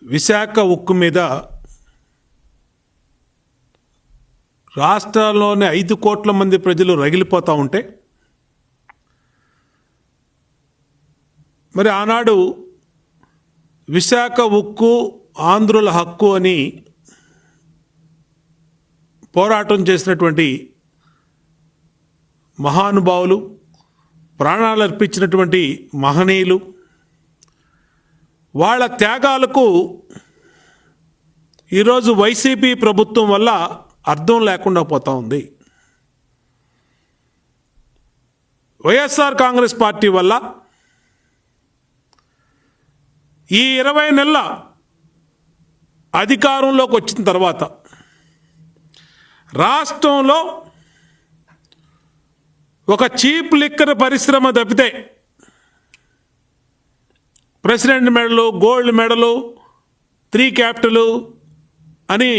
విశాఖ ఉక్కు మీద రాష్ట్రాల్లోని 5 కోట్ల మంది ప్రజలు రగిలిపోతూ ఉంటే మరి ఆనాడు విశాఖ ఉక్కు ఆంధ్రుల హక్కు అని పోరాటం చేసినటువంటి మహానుభావులు, ప్రాణాలు అర్పించినటువంటి మహనీయులు, వాళ్ళ త్యాగాలకు ఈరోజు వైసీపీ ప్రభుత్వం వల్ల అర్థం లేకుండా పోతా ఉంది. వైఎస్ఆర్ కాంగ్రెస్ పార్టీ వల్ల ఈ 20 నెలల అధికారంలోకి వచ్చిన తర్వాత రాష్ట్రంలో ఒక చీప్ లిక్కర్ పరిశ్రమ తప్పితే ప్రెసిడెంట్ మెడలు, గోల్డ్ మెడలు, 3 క్యాపిటలు అని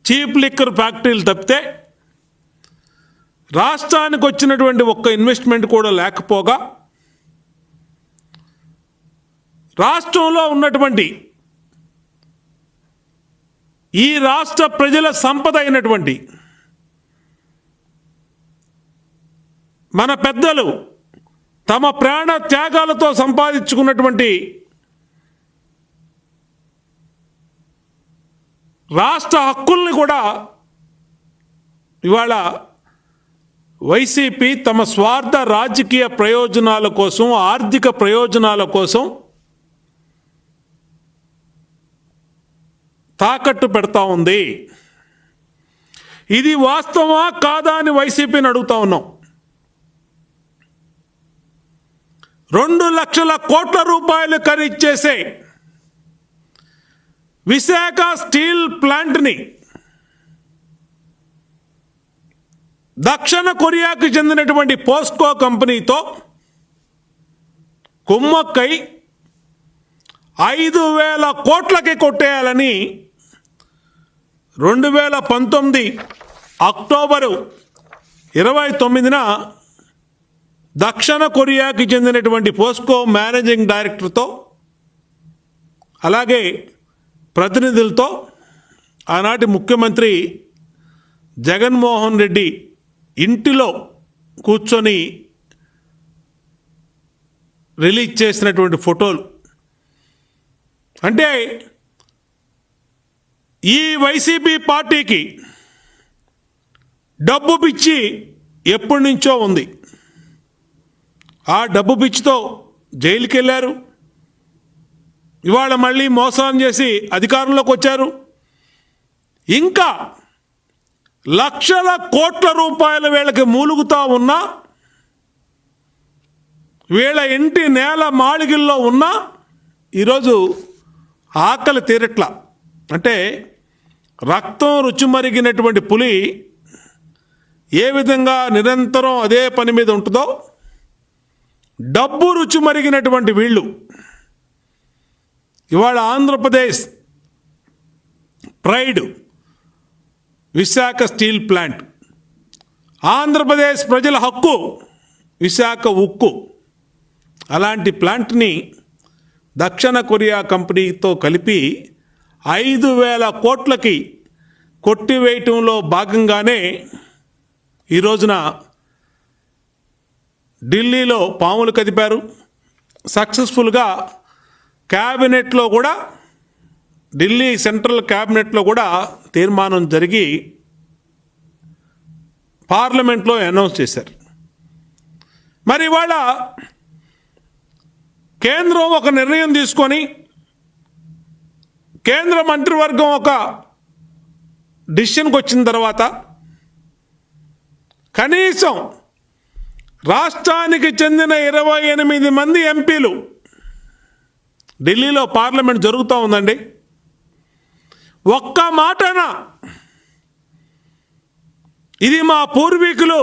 చీప్ లిక్కర్ ఫ్యాక్టరీలు తప్పితే రాష్ట్రానికి వచ్చినటువంటి ఒక్క ఇన్వెస్ట్మెంట్ కూడా లేకపోగా రాష్ట్రంలో ఉన్నటువంటి ఈ రాష్ట్ర ప్రజల సంపద అయినటువంటి మన పెద్దలు తమ ప్రాణ త్యాగాలతో సంపాదించుకున్నటువంటి రాష్ట్ర హక్కుల్ని కూడా ఇవాళ వైసీపీ తమ స్వార్థ రాజకీయ ప్రయోజనాల కోసం, ఆర్థిక ప్రయోజనాల కోసం తాకట్టు పెడతా ఉంది. ఇది వాస్తవమా కాదా అని వైసీపీని అడుగుతా ఉన్నాం. 2 లక్షల కోట్ల రూపాయలు ఖరీదు చేసే విశాఖ స్టీల్ ప్లాంట్ని దక్షిణ కొరియాకు చెందినటువంటి పోస్కో కంపెనీతో కుమ్మక్కై 5,000 కోట్లకి కొట్టేయాలని 2019 అక్టోబరు 29న దక్షిణ కొరియాకి చెందినటువంటి పోస్కో మేనేజింగ్ డైరెక్టర్తో అలాగే ప్రతినిధులతో ఆనాటి ముఖ్యమంత్రి జగన్మోహన్ రెడ్డి ఇంటిలో కూర్చొని రిలీజ్ చేసినటువంటి ఫోటోలు. అంటే ఈ వైసీపీ పార్టీకి డబ్బు పిచ్చి ఎప్పటి నుంచో ఉంది. ఆ డబ్బు పిచ్చితో జైలుకి వెళ్ళారు. ఇవాళ మళ్ళీ మోసం చేసి అధికారంలోకి వచ్చారు. ఇంకా లక్షల కోట్ల రూపాయల వీళ్ళకి మూలుగుతా ఉన్నా, వీళ్ళ ఇంటి నేల మాళిగిల్లో ఉన్నా ఈరోజు ఆకలి తీరట్ల. అంటే రక్తం రుచి మరిగినటువంటి పులి ఏ విధంగా నిరంతరం అదే పని మీద ఉంటుందో, డబ్బు రుచి మరిగినటువంటి వీళ్ళు ఇవాళ Andhra Pradesh pride Visakha steel plant, Andhra Pradesh ప్రజల హక్కు విశాఖ ఉక్కు, అలాంటి ప్లాంట్ని దక్షిణ కొరియా కంపెనీతో కలిపి 5,000 కోట్లకి కొట్టివేయటంలో భాగంగానే ఈ రోజున ఢిల్లీలో పాములు కదిపారు. సక్సెస్ఫుల్గా క్యాబినెట్లో కూడా, ఢిల్లీ సెంట్రల్ క్యాబినెట్లో కూడా తీర్మానం జరిగి పార్లమెంట్లో అనౌన్స్ చేశారు. మరి ఇవాళ కేంద్రం ఒక నిర్ణయం తీసుకొని, కేంద్ర మంత్రివర్గం ఒక డిసిషన్కి వచ్చిన తర్వాత కనీసం రాష్ట్రానికి చెందిన 28 మంది ఎంపీలు, ఢిల్లీలో పార్లమెంట్ జరుగుతూ ఉందండి, ఒక్క మాటన ఇది మా పూర్వీకులు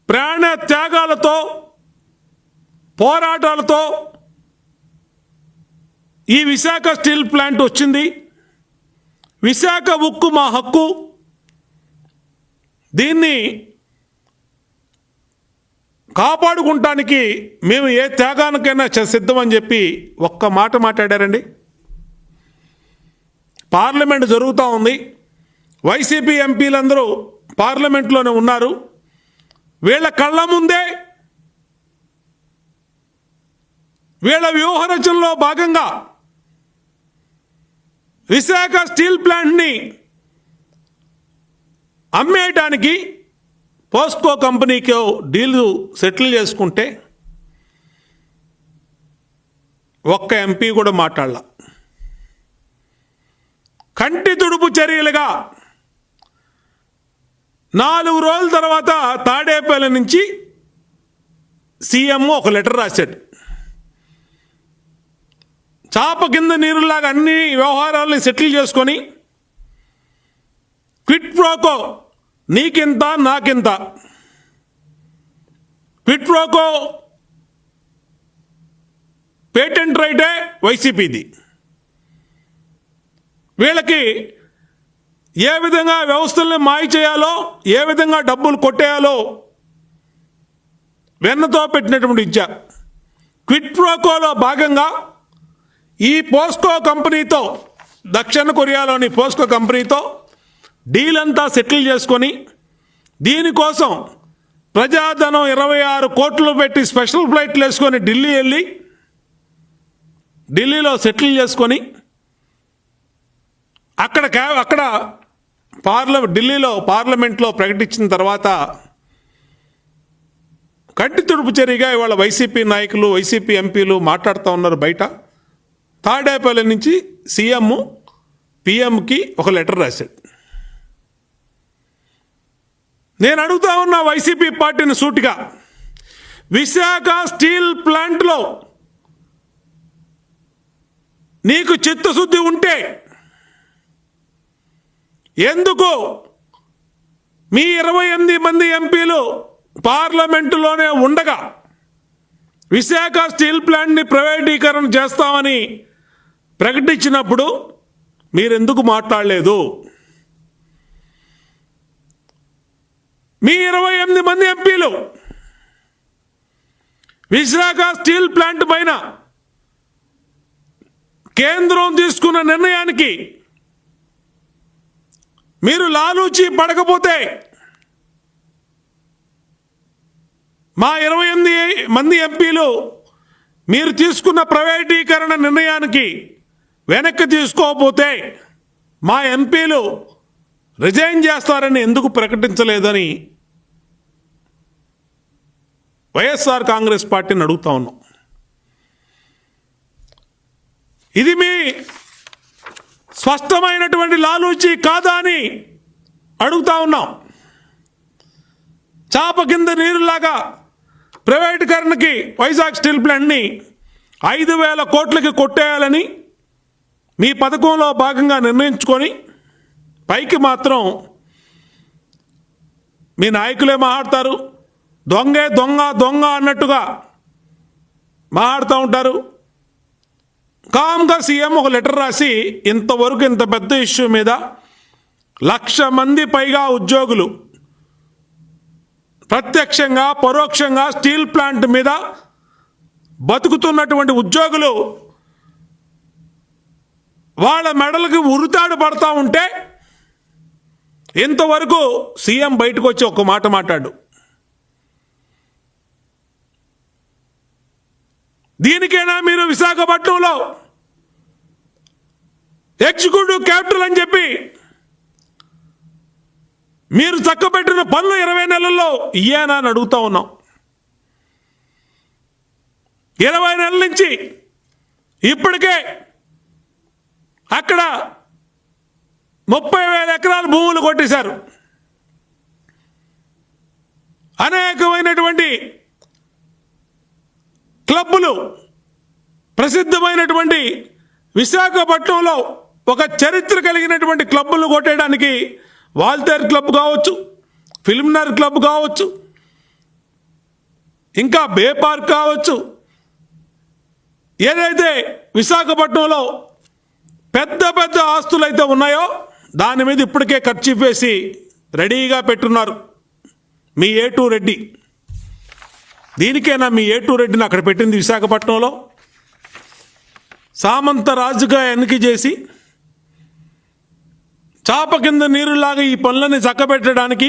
ప్రాణ త్యాగాలతో, పోరాటాలతో ఈ విశాఖ స్టీల్ ప్లాంట్ వచ్చింది, విశాఖ ఉక్కు మా హక్కు, దీన్ని కాపాడుకుంటానికి మేము ఏ త్యాగానికైనా సిద్ధమని చెప్పి ఒక్క మాట మాట్లాడారండి. పార్లమెంట్ జరుగుతూ ఉంది, వైసీపీ ఎంపీలందరూ పార్లమెంట్లోనే ఉన్నారు. వీళ్ళ కళ్ళ ముందే వీళ్ళ వ్యూహరచనలో భాగంగా విశాఖ స్టీల్ ప్లాంట్ని అమ్మేయటానికి పోస్కో కంపెనీకి డీల్ సెటిల్ చేసుకుంటే ఒక్క ఎంపీ కూడా మాట్లాడాల. కంటి తుడుపు చర్యలుగా 4 రోజుల తర్వాత తాడేపల్లి నుంచి సీఎం ఒక లెటర్ రాశాడు. చాప కింద నీరులాగా అన్ని వ్యవహారాలని సెటిల్ చేసుకొని క్విట్ ప్రోకో నీకింత నాకింత, క్విట్ ప్రోకో పేటెంట్ రైటే వైసీపీది. వీళ్ళకి ఏ విధంగా వ్యవస్థల్ని మాయ చేయాలో, ఏ విధంగా డబ్బులు కొట్టేయాలో వెన్నతో పెట్టినటువంటి ఇచ్చా. క్విట్ ప్రోకోలో భాగంగా ఈ పోస్కో కంపెనీతో, దక్షిణ కొరియాలోని పోస్కో కంపెనీతో డీల్ అంతా సెటిల్ చేసుకొని దీనికోసం ప్రజాధనం 26 కోట్లు పెట్టి స్పెషల్ ఫ్లైట్లు వేసుకొని ఢిల్లీ వెళ్ళి ఢిల్లీలో సెటిల్ చేసుకొని అక్కడ ఢిల్లీలో పార్లమెంట్లో ప్రకటించిన తర్వాత కంటి తుడుపు చర్యగా ఇవాళ వైసీపీ నాయకులు, వైసీపీ ఎంపీలు మాట్లాడుతూ ఉన్నారు బయట. తాడేపల్లి నుంచి సీఎం పిఎంకి ఒక లెటర్ రాశాడు. నేను అడుగుతా ఉన్నా వైసీపీ పార్టీని సూటిగా, విశాఖ స్టీల్ ప్లాంట్లో నీకు చిత్తశుద్ధి ఉంటే ఎందుకు మీ 28 మంది ఎంపీలు పార్లమెంటులోనే ఉండగా విశాఖ స్టీల్ ప్లాంట్ని ప్రైవేటీకరణ చేస్తామని ప్రకటించినప్పుడు మీరెందుకు మాట్లాడలేదు? మీ 28 మంది ఎంపీలు విశాఖ స్టీల్ ప్లాంట్ పైన కేంద్రం తీసుకున్న నిర్ణయానికి మీరు లాలూచి పడకపోతే మా 28 మంది ఎంపీలు మీరు తీసుకున్న ప్రైవేటీకరణ నిర్ణయానికి వెనక్కి తీసుకోకపోతే మా ఎంపీలు రిజైన్ చేస్తారని ఎందుకు ప్రకటించలేదని వైఎస్ఆర్ కాంగ్రెస్ పార్టీని అడుగుతా ఉన్నాం. ఇది మీ స్పష్టమైనటువంటి లాలూచి కాదా అని అడుగుతా ఉన్నాం. చాప కింద నీరులాగా ప్రైవేటీకరణకి వైజాగ్ స్టీల్ ప్లాంట్ని 5,000 కోట్లకి కొట్టేయాలని మీ పథకంలో భాగంగా నిర్ణయించుకొని పైకి మాత్రం మీ నాయకులే మాట్లాడతారు, దొంగే దొంగ దొంగ అన్నట్టుగా మాట్లాడుతూ ఉంటారు. కామ్గా సీఎం ఒక లెటర్ రాసి ఇంతవరకు ఇంత పెద్ద ఇష్యూ మీద 1,00,000 మంది పైగా ఉద్యోగులు ప్రత్యక్షంగా పరోక్షంగా స్టీల్ ప్లాంట్ మీద బతుకుతున్నటువంటి ఉద్యోగులు వాళ్ళ మెడలకు ఉరితాడు పడతా ఉంటే ఇంతవరకు సీఎం బయటకు వచ్చి ఒక మాట మాట్లాడు. దీనికైనా మీరు విశాఖపట్నంలో ఎగ్జిక్యూటివ్ క్యాపిటల్ అని చెప్పి మీరు చక్కబెట్టిన పనులు 20 నెలల్లో ఇయ్యానా అని అడుగుతా ఉన్నాం. 20 నెలల నుంచి ఇప్పటికే అక్కడ 30,000 ఎకరాల భూములు కొట్టేశారు. అనేకమైనటువంటి క్లబ్బులు, ప్రసిద్ధమైనటువంటి విశాఖపట్నంలో ఒక చరిత్ర కలిగినటువంటి క్లబ్బులు కొట్టేయడానికి వాల్తేర్ క్లబ్ కావచ్చు, ఫిల్మ్నర్ క్లబ్ కావచ్చు, ఇంకా బే పార్క్ కావచ్చు, ఏదైతే విశాఖపట్నంలో పెద్ద పెద్ద ఆస్తులు అయితే ఉన్నాయో దాని మీద ఇప్పటికే ఖర్చు వేసి రెడీగా పెట్టున్నారు మీ A2 రెడ్డి. దీనికైనా మీ ఏటూ రెడ్డిని అక్కడ పెట్టింది విశాఖపట్నంలో సామంత రాజుగా ఎన్నిక చేసి చాప కింద నీరులాగా ఈ పనులని చక్కబెట్టడానికి,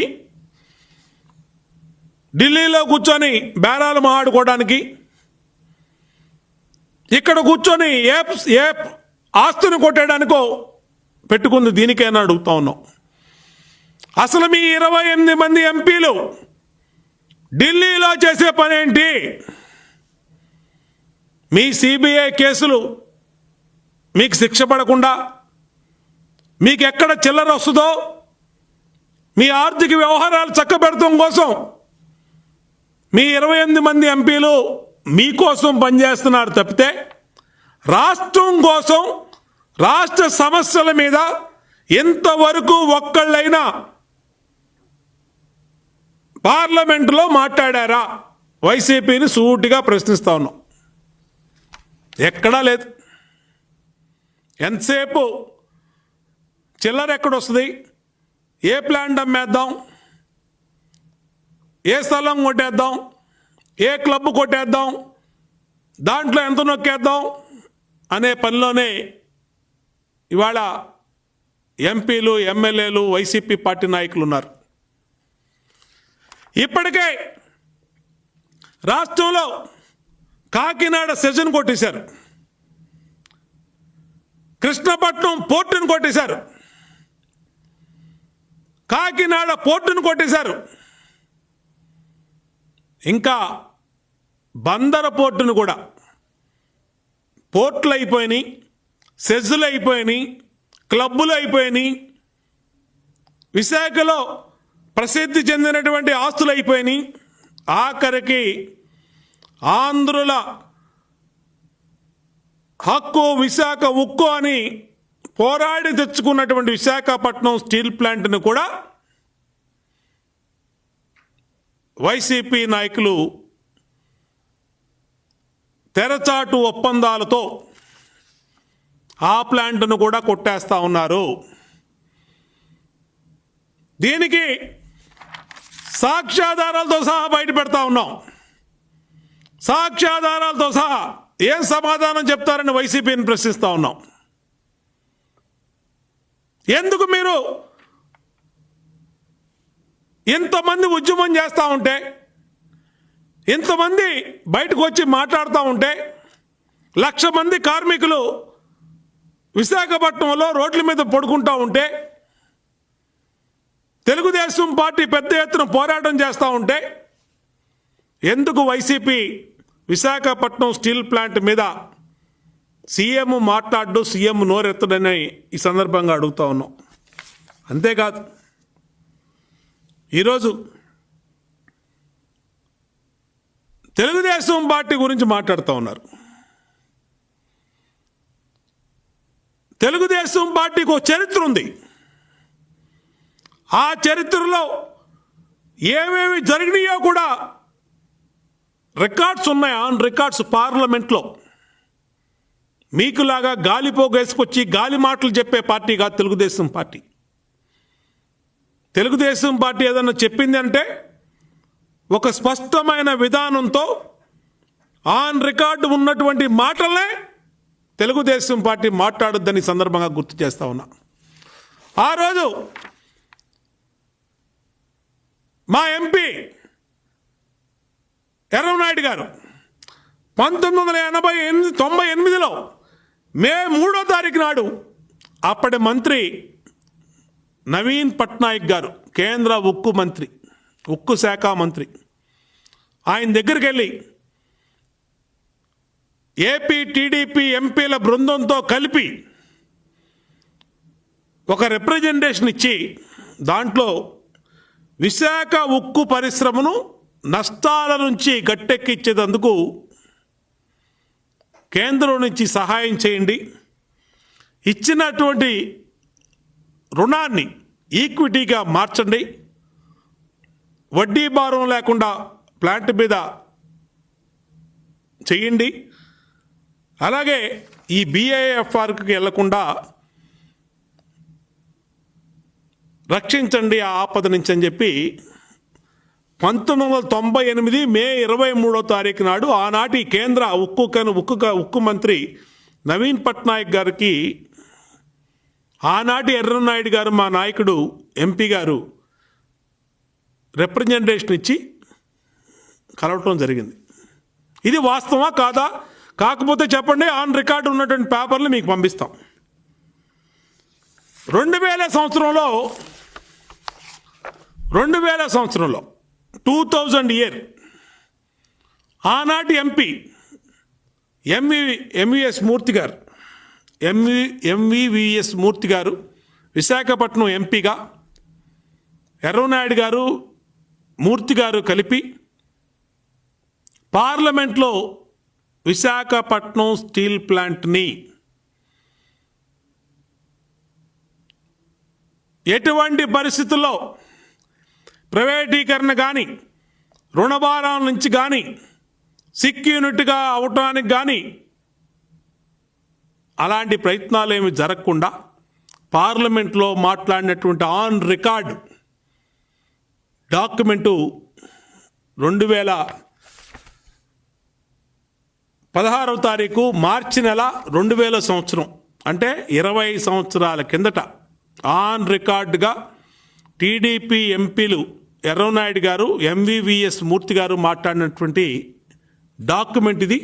ఢిల్లీలో కూర్చొని బేరాలు మాట్లాడుకోవడానికి, ఇక్కడ కూర్చొని ఏ ఆస్తిని కొట్టేయడానికో పెట్టుకుంది. దీనికైనా అడుగుతా ఉన్నాం. అసలు మీ 28 మంది ఎంపీలు ఢిల్లీలో చేసే పనేంటి? మీ సిబిఐ కేసులు మీకు శిక్ష పడకుండా, మీకు ఎక్కడ చిల్లర వస్తుందో మీ ఆర్థిక వ్యవహారాలు చక్కబెడతాం కోసం మీ 28 మంది ఎంపీలు మీకోసం పనిచేస్తున్నారు తప్పితే రాష్ట్రం కోసం, రాష్ట్ర సమస్యల మీద ఎంతవరకు ఒక్కళ్ళైనా పార్లమెంటులో మాట్లాడారా? వైసీపీని సూటిగా ప్రశ్నిస్తా ఉన్నాం. ఎక్కడా లేదు. ఎంతసేపు చిల్లర ఎక్కడొస్తుంది, ఏ ప్లాంట్ అమ్మేద్దాం, ఏ స్థలం కొట్టేద్దాం, ఏ క్లబ్ కొట్టేద్దాం, దాంట్లో ఎంత నొక్కేద్దాం అనే పనిలోనే ఇవాళ ఎంపీలు, ఎమ్మెల్యేలు, వైసీపీ పార్టీ నాయకులు ఉన్నారు. ఇప్పటికే రాష్ట్రంలో కాకినాడ సెషన్ కొట్టేశారు, కృష్ణపట్నం పోర్టును కొట్టేశారు, కాకినాడ పోర్టును కొట్టేశారు, ఇంకా బందర పోర్టును కూడా. పోర్టులు అయిపోయినాయి, సెజ్లు అయిపోయినాయి, క్లబ్బులు అయిపోయినాయి, విశాఖలో ప్రసిద్ధి చెందినటువంటి ఆస్తులు అయిపోయినాయి. ఆఖరికి ఆంధ్రుల హక్కు విశాఖ ఉక్కు అని పోరాడి తెచ్చుకున్నటువంటి విశాఖపట్నం స్టీల్ ప్లాంట్ను కూడా వైసీపీ నాయకులు తెరచాటు ఒప్పందాలతో ఆ ప్లాంట్ను కూడా కొట్టేస్తా ఉన్నారు. దీనికి సాక్ష్యాధారాలతో సహా బయట పెడతా ఉన్నాం. సాక్ష్యాధారాలతో సహా ఏం సమాధానం చెప్తారని వైసీపీని ప్రశ్నిస్తూ ఉన్నాం. ఎందుకు మీరు ఇంతమంది ఉద్యమం చేస్తూ ఉంటే, ఇంతమంది బయటకు వచ్చి మాట్లాడుతూ ఉంటే, 1,00,000 మంది కార్మికులు విశాఖపట్నంలో రోడ్ల మీద పడుకుంటూ ఉంటే, తెలుగుదేశం పార్టీ పెద్ద ఎత్తున పోరాటం చేస్తూ ఉంటే, ఎందుకు వైసీపీ విశాఖపట్నం స్టీల్ ప్లాంట్ మీద సీఎం మాట్లాడు, సీఎం నోరెత్తడని ఈ సందర్భంగా అడుగుతూ ఉన్నాం. అంతేకాదు, ఈరోజు తెలుగుదేశం పార్టీ గురించి మాట్లాడుతూ ఉన్నారు. తెలుగుదేశం పార్టీకి ఒక చరిత్ర ఉంది. ఆ చరిత్రలో ఏమేమి జరిగినాయో కూడా రికార్డ్స్ ఉన్నాయి, ఆన్ రికార్డ్స్ పార్లమెంట్లో. మీకులాగా గాలిపోగేసుకొచ్చి గాలి మాటలు చెప్పే పార్టీ కాదు తెలుగుదేశం పార్టీ. తెలుగుదేశం పార్టీ ఏదన్నా చెప్పింది అంటే ఒక స్పష్టమైన విధానంతో ఆన్ రికార్డు ఉన్నటువంటి మాటలనే తెలుగుదేశం పార్టీ మాట్లాడొద్దని సందర్భంగా గుర్తు చేస్తా ఉన్నా. ఆ రోజు మా ఎంపీ ఎర్రనాయుడు గారు 1998లో మే 3వ తారీఖు నాడు అప్పటి మంత్రి నవీన్ పట్నాయక్ గారు, కేంద్ర ఉక్కు మంత్రి, ఉక్కు శాఖ మంత్రి, ఆయన దగ్గరికి వెళ్ళి ఏపీ టీడీపీ ఎంపీల బృందంతో కలిపి ఒక రిప్రజెంటేషన్ ఇచ్చి దాంట్లో విశాఖ ఉక్కు పరిశ్రమను నష్టాల నుంచి గట్టెక్కించేందుకు కేంద్రం నుంచి సహాయం చేయండి, ఇచ్చినటువంటి రుణాన్ని ఈక్విటీగా మార్చండి, వడ్డీ భారం లేకుండా ప్లాంట్ మీద చేయండి, అలాగే ఈ BIFRకి వెళ్లకుండా రక్షించండి ఆ ఆపద నుంచి అని చెప్పి 1998 మే 23వ తారీఖు నాడు ఆనాటి కేంద్ర ఉక్కు మంత్రి నవీన్ పట్నాయక్ గారికి ఆనాటి ఎర్రన్నాయుడు గారు, మా నాయకుడు ఎంపీ గారు రిప్రజెంటేషన్ ఇచ్చి కలవటం జరిగింది. ఇది వాస్తవా కాదా? కాకపోతే చెప్పండి, ఆన్ రికార్డు ఉన్నటువంటి పేపర్లు మీకు పంపిస్తాం. 2000 సంవత్సరంలో 2000 ఇయర్ ఆనాటి ఎంపీ ఎంవివిఎస్ మూర్తి గారు విశాఖపట్నం ఎంపీగా ఎర్రనాయుడు గారు, మూర్తి గారు కలిపి పార్లమెంట్లో విశాఖపట్నం స్టీల్ ప్లాంట్ని ఎటువంటి పరిస్థితుల్లో ప్రైవేటీకరణ కానీ, రుణభారం నుంచి కానీ, సిక్ యూనిట్గా అవటానికి కానీ అలాంటి ప్రయత్నాలు ఏమి జరగకుండా పార్లమెంట్లో మాట్లాడినటువంటి ఆన్ రికార్డ్ డాక్యుమెంటు 2016వ తారీఖు మార్చి నెల 2000 సంవత్సరం, అంటే 20 సంవత్సరాల కిందట ఆన్ రికార్డుగా టీడీపీ ఎంపీలు ఎర్రనాయుడు గారు, ఎంవివిఎస్ మూర్తి గారు మాట్లాడినటువంటి డాక్యుమెంట్ ఇది.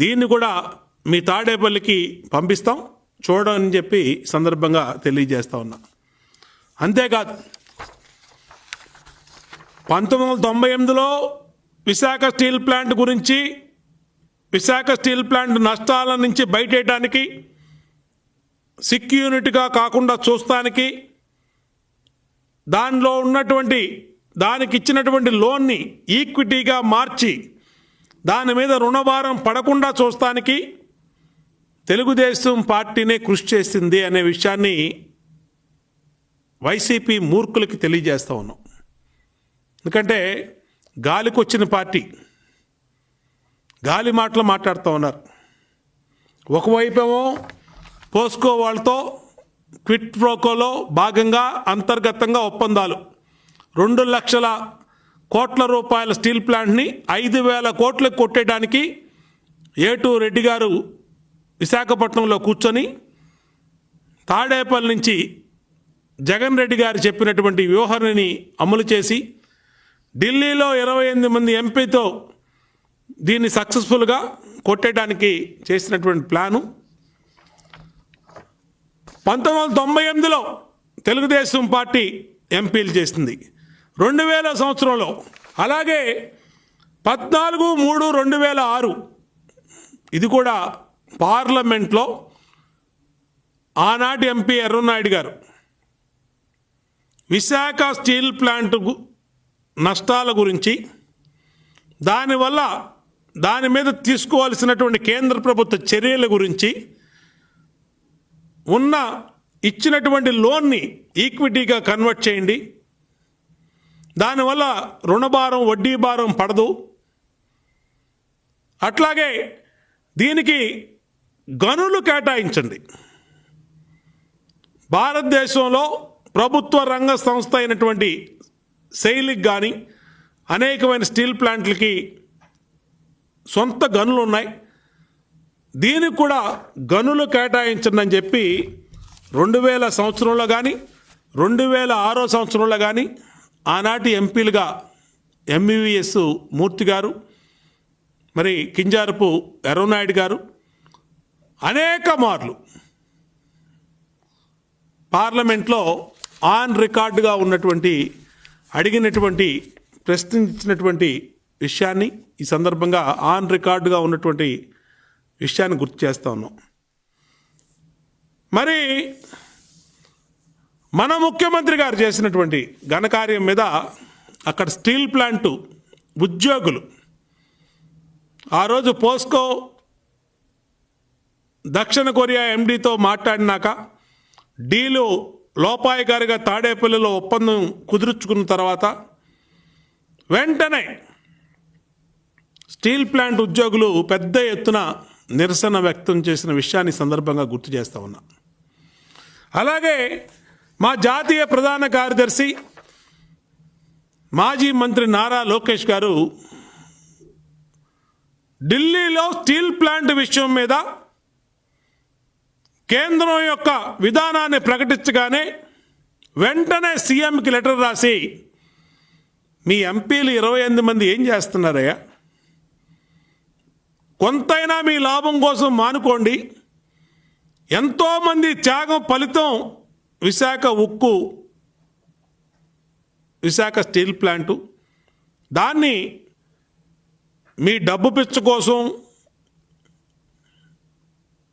దీన్ని కూడా మీ తాడేపల్లికి పంపిస్తాం, చూడని చెప్పి సందర్భంగా తెలియజేస్తా ఉన్నా. అంతేకాదు 1998లో విశాఖ స్టీల్ ప్లాంట్ గురించి, విశాఖ స్టీల్ ప్లాంట్ నష్టాల నుంచి బయటేయడానికి, సిక్ యూనిట్గా కాకుండా చూస్తానికి, దానిలో ఉన్నటువంటి దానికి ఇచ్చినటువంటి లోన్ని ఈక్విటీగా మార్చి దాని మీద రుణభారం పడకుండా చూస్తానికి తెలుగుదేశం పార్టీనే కృషి చేసింది అనే విషయాన్ని వైసీపీ మూర్ఖులకి తెలియజేస్తూ ఉన్నాం. ఎందుకంటే గాలికి వచ్చిన పార్టీ గాలి మాటలు మాట్లాడుతూ ఉన్నారు. ఒకవైపేమో పోస్కో వాళ్ళతో క్విట్ ప్రోకోలో భాగంగా అంతర్గతంగా ఒప్పందాలు, 2 లక్షల కోట్ల రూపాయల స్టీల్ ప్లాంట్ని 5,000 కోట్లకు కొట్టేయడానికి ఏటూ రెడ్డి గారు విశాఖపట్నంలో కూర్చొని తాడేపల్లి నుంచి జగన్ రెడ్డి గారు చెప్పినటువంటి వ్యూహాన్ని అమలు చేసి ఢిల్లీలో 28 మంది ఎంపీతో దీన్ని సక్సెస్ఫుల్గా కొట్టేయడానికి చేసినటువంటి ప్లాను 1998లో తెలుగుదేశం పార్టీ ఎంపీలు చేసింది. 2000 సంవత్సరంలో, అలాగే 14/3/2006 ఇది కూడా పార్లమెంట్లో ఆనాటి ఎంపీ ఎర్రనాయుడు గారు విశాఖ స్టీల్ ప్లాంట్ నష్టాల గురించి, దానివల్ల దాని మీద తీసుకోవాల్సినటువంటి కేంద్ర ప్రభుత్వ చర్యల గురించి, ఇచ్చినటువంటి లోన్ని ఈక్విటీగా కన్వర్ట్ చేయండి, దానివల్ల రుణభారం, వడ్డీ భారం పడదు, అట్లాగే దీనికి గనులు కేటాయించండి. భారతదేశంలో ప్రభుత్వ రంగ సంస్థ అయినటువంటి సెయిల్కి కానీ అనేకమైన స్టీల్ ప్లాంట్లకి సొంత గనులు ఉన్నాయి, దీనికి కూడా గనులు కేటాయించండి అని చెప్పి 2000 సంవత్సరంలో కానీ 2006 సంవత్సరంలో కానీ ఆనాటి ఎంపీలుగా ఎంవివిఎస్ మూర్తి గారు, మరి కింజారపు ఎర్రనాయుడు గారు అనేక మార్లు పార్లమెంట్లో ఆన్ రికార్డుగా ఉన్నటువంటి, అడిగినటువంటి, ప్రశ్నించినటువంటి విషయాన్ని ఈ సందర్భంగా ఆన్ రికార్డుగా ఉన్నటువంటి విషయాన్ని గుర్తు చేస్తూ ఉన్నాం. మరి మన ముఖ్యమంత్రి గారు చేసినటువంటి ఘనకార్యం మీద అక్కడ స్టీల్ ప్లాంటు ఉద్యోగులు ఆ రోజు పోస్కో దక్షిణ కొరియా ఎండీతో మాట్లాడినాక డీలు లోపాయకారిగా తాడేపల్లిలో ఒప్పందం కుదుర్చుకున్న తర్వాత వెంటనే స్టీల్ ప్లాంట్ ఉద్యోగులు పెద్ద ఎత్తున నిరసన వ్యక్తం చేసిన విషయాన్ని సందర్భంగా గుర్తు చేస్తూ ఉన్నా. అలాగే మా జాతీయ ప్రధాన కార్యదర్శి మాజీ మంత్రి నారా లోకేష్ గారు ఢిల్లీలో స్టీల్ ప్లాంట్ విషయం మీద కేంద్రం యొక్క విధానాన్ని ప్రకటించగానే వెంటనే సీఎంకి లెటర్ రాసి మీ ఎంపీలు 28 మంది ఏం చేస్తున్నారయ్యా, కొంతైనా మీ లాభం కోసం మానుకోండి, ఎంతోమంది త్యాగం ఫలితం విశాఖ ఉక్కు, విశాఖ స్టీల్ ప్లాంటు, దాన్ని మీ డబ్బు పిచ్చ కోసం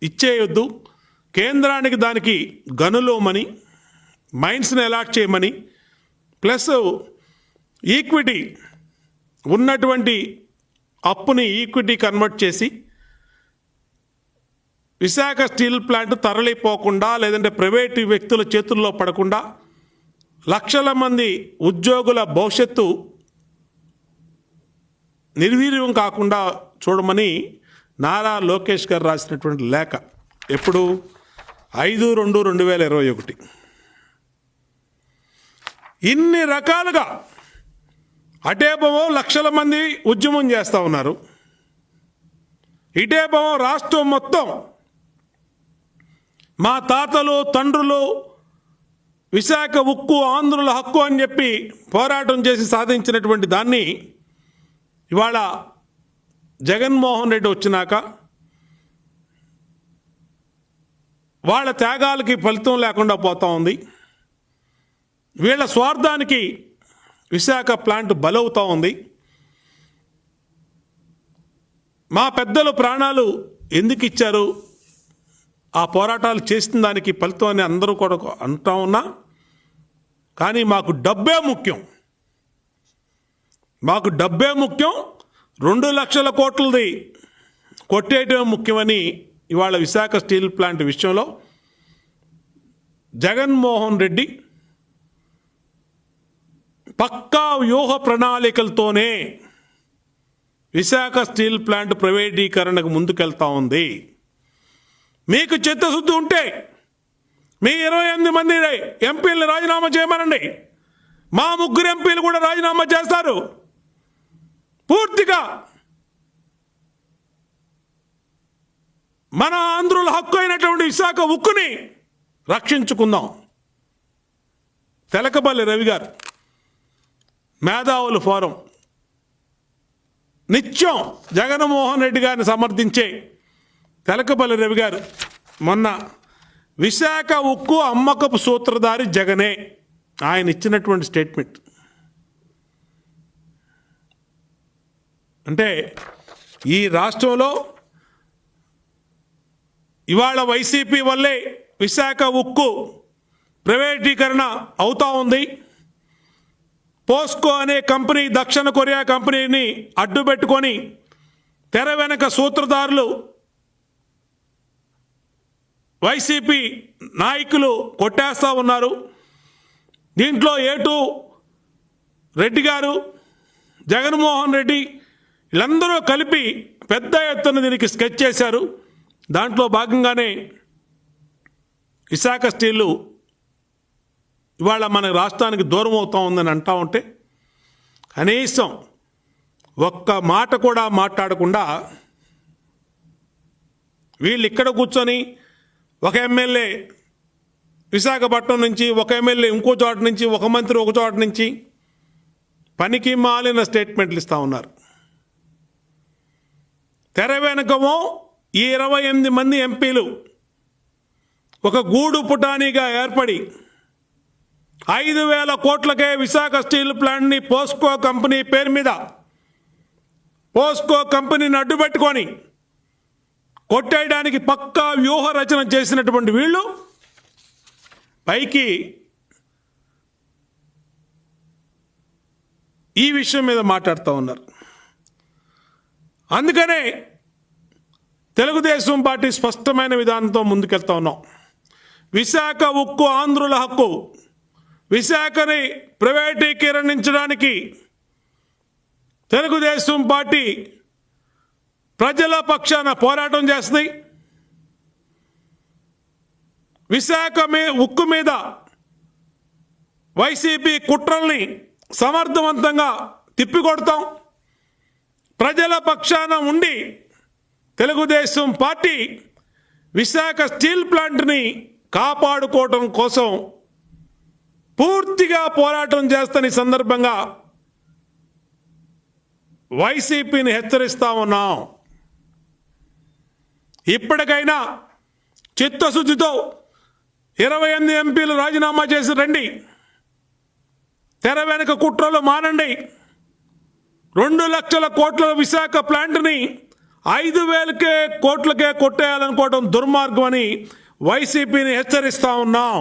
ఇచ్చేయొద్దు, కేంద్రానికి దానికి గనులోమని మైన్స్ని అలాట్ చేయమని, ప్లస్ ఈక్విటీ ఉన్నటువంటి అప్పుని ఈక్విటీ కన్వర్ట్ చేసి విశాఖ స్టీల్ ప్లాంట్ తరలిపోకుండా లేదంటే ప్రైవేటు వ్యక్తుల చేతుల్లో పడకుండా లక్షల మంది ఉద్యోగుల భవిష్యత్తు నిర్వీర్యం కాకుండా చూడమని నారా లోకేష్ గారు రాసినటువంటి లేఖ. ఎప్పుడు? 5/2/2021. ఇన్ని రకాలుగా అటేపమో లక్షల మంది ఉద్యమం చేస్తూ ఉన్నారు, ఇటేపమో రాష్ట్రం మొత్తం మా తాతలు తండ్రులు విశాఖ ఉక్కు ఆంధ్రుల హక్కు అని చెప్పి పోరాటం చేసి సాధించినటువంటి దాన్ని ఇవాళ జగన్మోహన్ రెడ్డి వచ్చినాక వాళ్ళ త్యాగాలకి ఫలితం లేకుండా పోతూ ఉంది. వీళ్ళ స్వార్థానికి విశాఖ ప్లాంట్ బలవుతూ ఉంది. మా పెద్దలు ప్రాణాలు ఎందుకు ఇచ్చారు, ఆ పోరాటాలు చేసిన దానికి ఫలితం అని అందరూ కూడా అంటూ ఉన్నా, కానీ మాకు డబ్బే ముఖ్యం, మాకు డబ్బే ముఖ్యం, 2 లక్షల కోట్లది కొట్టేయటం ముఖ్యమని ఇవాళ విశాఖ స్టీల్ ప్లాంట్ విషయంలో జగన్మోహన్ రెడ్డి పక్కా వ్యూహ ప్రణాళికలతోనే విశాఖ స్టీల్ ప్లాంట్ ప్రైవేటీకరణకు ముందుకెళ్తా ఉంది. మీకు చిత్తశుద్ధి ఉంటే మీ 28 మంది ఎంపీలను రాజీనామా చేయమనండి, మా 3 ఎంపీలు కూడా రాజీనామా చేస్తారు. పూర్తిగా మన ఆంధ్రుల హక్కు అయినటువంటి విశాఖ ఉక్కుని రక్షించుకుందాం. తెలకపల్లి రవి గారు, మేధావుల ఫోరం, నిత్యం జగన్మోహన్ రెడ్డి గారిని సమర్థించే తెలకపల్లి రవి గారు మొన్న విశాఖ ఉక్కు అమ్మకపు సూత్రధారి జగనే ఆయన ఇచ్చినటువంటి స్టేట్మెంట్. అంటే ఈ రాష్ట్రంలో ఇవాళ వైసీపీ వల్లే విశాఖ ఉక్కు ప్రైవేటీకరణ అవుతూ ఉంది. పోస్కో అనే కంపెనీ, దక్షిణ కొరియా కంపెనీని అడ్డుపెట్టుకొని తెర వెనక సూత్రధారులు వైసీపీ నాయకులు కొట్టేస్తూ ఉన్నారు. దీంట్లో ఏటు రెడ్డి గారు, జగన్మోహన్ రెడ్డి వీళ్ళందరూ కలిపి పెద్ద ఎత్తున దీనికి స్కెచ్ చేశారు. దాంట్లో భాగంగానే విశాఖ స్టీలు ఇవాళ మన రాష్ట్రానికి దూరం అవుతూ ఉందని అంటూ ఉంటే కనీసం ఒక్క మాట కూడా మాట్లాడకుండా వీళ్ళు ఇక్కడ కూర్చొని ఒక ఎమ్మెల్యే విశాఖపట్నం నుంచి, ఒక ఎమ్మెల్యే ఇంకో చోట నుంచి, ఒక మంత్రి ఒక చోట నుంచి పనికి మాలిన స్టేట్మెంట్లు ఇస్తూ ఉన్నారు. తెర వెనుకమో ఈ 28 మంది ఎంపీలు ఒక గూడు పుటానీగా ఏర్పడి 5,000 కోట్లకే విశాఖ స్టీల్ ప్లాంట్ని పోస్కో కంపెనీ పేరు మీద పోస్కో కంపెనీని అడ్డుపెట్టుకొని కొట్టేయడానికి పక్కా వ్యూహ రచన చేసినటువంటి వీళ్ళు పైకి ఈ విషయం మీద మాట్లాడుతూ ఉన్నారు. అందుకనే తెలుగుదేశం పార్టీ స్పష్టమైన విధానంతో ముందుకెళ్తా ఉన్నాం. విశాఖ ఉక్కు ఆంధ్రుల హక్కు, విశాఖని ప్రైవేటీకరించడానికి తెలుగుదేశం పార్టీ ప్రజల పక్షాన పోరాటం చేస్తుంది. విశాఖ ఉక్కు మీద వైసీపీ కుట్రల్ని సమర్థవంతంగా తిప్పికొడతాం. ప్రజల పక్షాన ఉండి తెలుగుదేశం పార్టీ విశాఖ స్టీల్ ప్లాంట్ని కాపాడుకోవటం కోసం పూర్తిగా పోరాటం చేస్తున్న ఈ సందర్భంగా వైసీపీని హెచ్చరిస్తా ఉన్నాం. ఇప్పటికైనా చిత్తశుద్ధితో 28 ఎంపీలు రాజీనామా చేసి రండి. తెర వెనక కుట్రలు మానండి. 2 లక్షల కోట్ల విశాఖ ప్లాంట్ని 5,000 కోట్లకే కొట్టేయాలనుకోవడం దుర్మార్గం అని వైసీపీని హెచ్చరిస్తా ఉన్నాం.